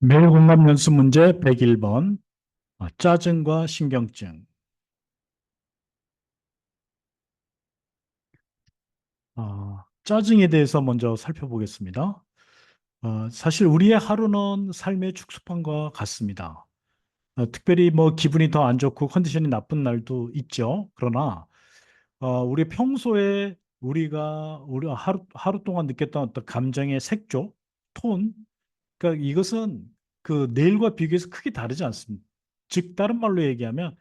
매일 공감 연습 문제 101번. 짜증과 신경증. 짜증에 대해서 먼저 살펴보겠습니다. 사실 우리의 하루는 삶의 축소판과 같습니다. 특별히 뭐 기분이 더 안 좋고 컨디션이 나쁜 날도 있죠. 그러나 우리 평소에 우리 하루 동안 느꼈던 어떤 감정의 색조, 톤, 그러니까 이것은 그 내일과 비교해서 크게 다르지 않습니다. 즉 다른 말로 얘기하면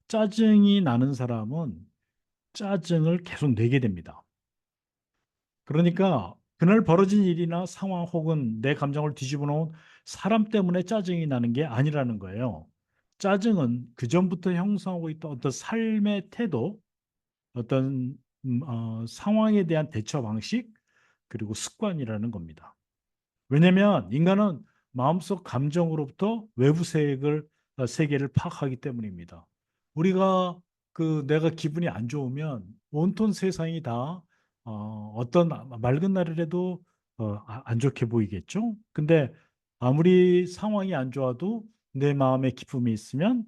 짜증이 나는 사람은 짜증을 계속 내게 됩니다. 그러니까 그날 벌어진 일이나 상황 혹은 내 감정을 뒤집어 놓은 사람 때문에 짜증이 나는 게 아니라는 거예요. 짜증은 그전부터 형성하고 있던 어떤 삶의 태도, 어떤 상황에 대한 대처 방식, 그리고 습관이라는 겁니다. 왜냐하면 인간은 마음속 감정으로부터 외부 세계를 파악하기 때문입니다. 우리가 내가 기분이 안 좋으면 온통 세상이 다 어떤 맑은 날이라도 안 좋게 보이겠죠. 근데 아무리 상황이 안 좋아도 내 마음에 기쁨이 있으면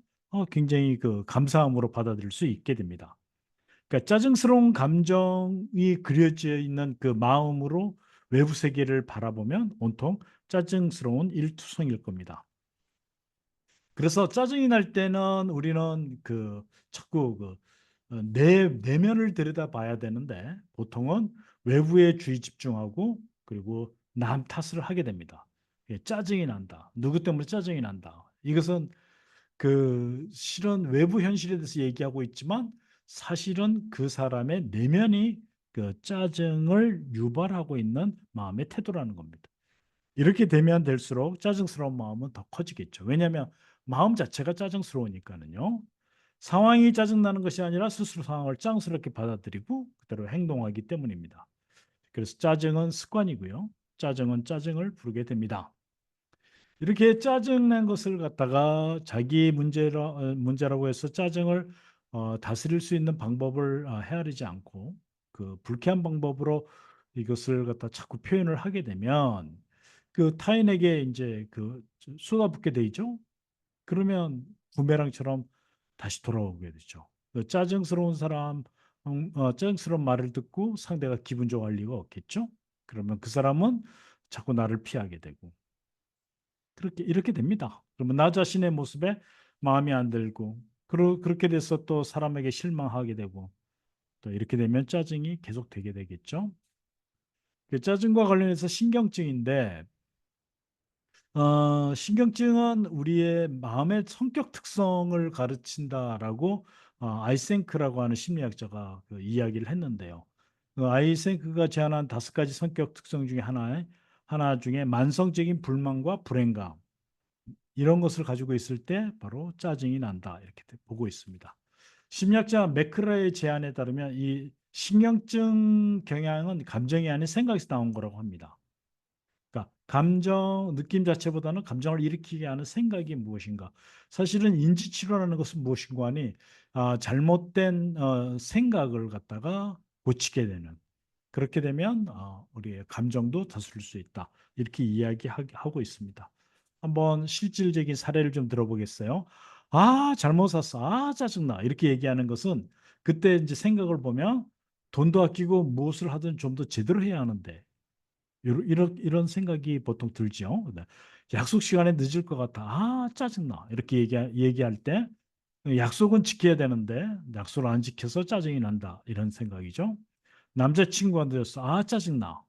굉장히 감사함으로 받아들일 수 있게 됩니다. 그러니까 짜증스러운 감정이 그려져 있는 그 마음으로 외부 세계를 바라보면 온통 짜증스러운 일투성일 겁니다. 그래서 짜증이 날 때는 우리는 자꾸 내면을 들여다봐야 되는데 보통은 외부에 주의 집중하고 그리고 남 탓을 하게 됩니다. 짜증이 난다. 누구 때문에 짜증이 난다. 이것은 실은 외부 현실에 대해서 얘기하고 있지만 사실은 그 사람의 내면이 그 짜증을 유발하고 있는 마음의 태도라는 겁니다. 이렇게 되면 될수록 짜증스러운 마음은 더 커지겠죠. 왜냐하면 마음 자체가 짜증스러우니까는요. 상황이 짜증나는 것이 아니라 스스로 상황을 짜증스럽게 받아들이고 그대로 행동하기 때문입니다. 그래서 짜증은 습관이고요. 짜증은 짜증을 부르게 됩니다. 이렇게 짜증난 것을 갖다가 자기 문제라고 해서 짜증을 다스릴 수 있는 방법을 헤아리지 않고 그 불쾌한 방법으로 이것을 갖다 자꾸 표현을 하게 되면 그 타인에게 이제 쏟아붓게 되죠. 그러면 부메랑처럼 다시 돌아오게 되죠. 짜증스러운 말을 듣고 상대가 기분 좋아할 리가 없겠죠. 그러면 그 사람은 자꾸 나를 피하게 되고 이렇게 됩니다. 그러면 나 자신의 모습에 마음이 안 들고 그렇게 돼서 또 사람에게 실망하게 되고 또 이렇게 되면 짜증이 계속 되게 되겠죠. 그 짜증과 관련해서 신경증인데 신경증은 우리의 마음의 성격 특성을 가르친다라고 아이센크라고 하는 심리학자가 이야기를 했는데요. 아이센크가 제안한 5가지 성격 특성 중에 하나 중에 만성적인 불만과 불행감 이런 것을 가지고 있을 때 바로 짜증이 난다 이렇게 보고 있습니다. 심리학자 매크라의 제안에 따르면 이 신경증 경향은 감정이 아닌 생각에서 나온 거라고 합니다. 그러니까 느낌 자체보다는 감정을 일으키게 하는 생각이 무엇인가. 사실은 인지치료라는 것은 무엇인가 하니 잘못된 생각을 갖다가 고치게 되는 그렇게 되면 우리의 감정도 다스릴 수 있다. 이렇게 이야기하고 있습니다. 한번 실질적인 사례를 좀 들어보겠어요. 잘못 샀어. 짜증나. 이렇게 얘기하는 것은 그때 이제 생각을 보면 돈도 아끼고 무엇을 하든 좀 더 제대로 해야 하는데 이런 생각이 보통 들죠. 약속 시간에 늦을 것 같아. 짜증나. 이렇게 얘기할 때 약속은 지켜야 되는데 약속을 안 지켜서 짜증이 난다. 이런 생각이죠. 남자친구한테 줬어. 짜증나.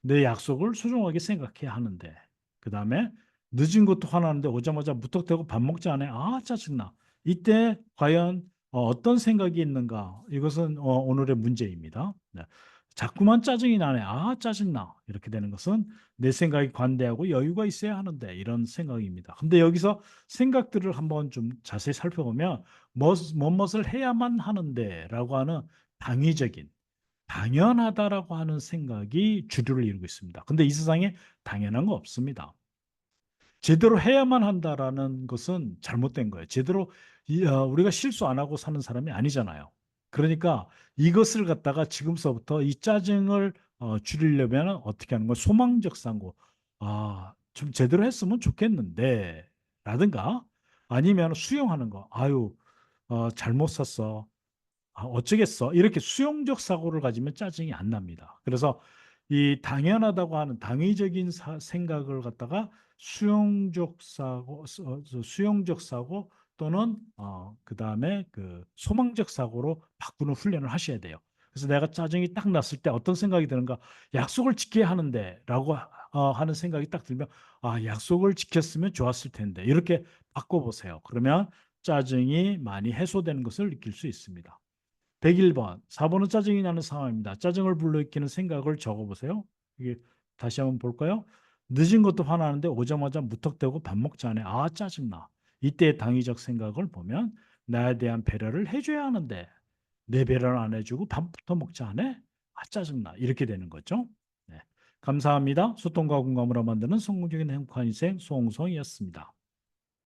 내 약속을 소중하게 생각해야 하는데. 그 다음에 늦은 것도 화나는데 오자마자 무턱대고 밥 먹지 않아. 짜증나. 이때 과연 어떤 생각이 있는가? 이것은 오늘의 문제입니다. 네. 자꾸만 짜증이 나네. 짜증나. 이렇게 되는 것은 내 생각이 관대하고 여유가 있어야 하는데 이런 생각입니다. 근데 여기서 생각들을 한번 좀 자세히 살펴보면 무엇을 해야만 하는데라고 하는 당위적인 당연하다라고 하는 생각이 주류를 이루고 있습니다. 근데 이 세상에 당연한 거 없습니다. 제대로 해야만 한다라는 것은 잘못된 거예요. 우리가 실수 안 하고 사는 사람이 아니잖아요. 그러니까 이것을 갖다가 지금서부터 이 짜증을 줄이려면 어떻게 하는 거 소망적 상고. 좀 제대로 했으면 좋겠는데 라든가 아니면 수용하는 거. 아유, 잘못 샀어. 어쩌겠어. 이렇게 수용적 사고를 가지면 짜증이 안 납니다. 그래서 이 당연하다고 하는 당위적인 생각을 갖다가 수용적 사고 또는 그다음에 그 소망적 사고로 바꾸는 훈련을 하셔야 돼요. 그래서 내가 짜증이 딱 났을 때 어떤 생각이 드는가? 약속을 지켜야 하는데라고 하는 생각이 딱 들면 약속을 지켰으면 좋았을 텐데 이렇게 바꿔보세요. 그러면 짜증이 많이 해소되는 것을 느낄 수 있습니다. 101번. 4번은 짜증이 나는 상황입니다. 짜증을 불러일으키는 생각을 적어보세요. 이게 다시 한번 볼까요? 늦은 것도 화나는데 오자마자 무턱대고 밥 먹지 않아. 짜증나. 이때의 당위적 생각을 보면 나에 대한 배려를 해줘야 하는데 내 배려를 안 해주고 밥부터 먹지 않아? 짜증나. 이렇게 되는 거죠. 네. 감사합니다. 소통과 공감으로 만드는 성공적인 행복한 인생 송송이었습니다.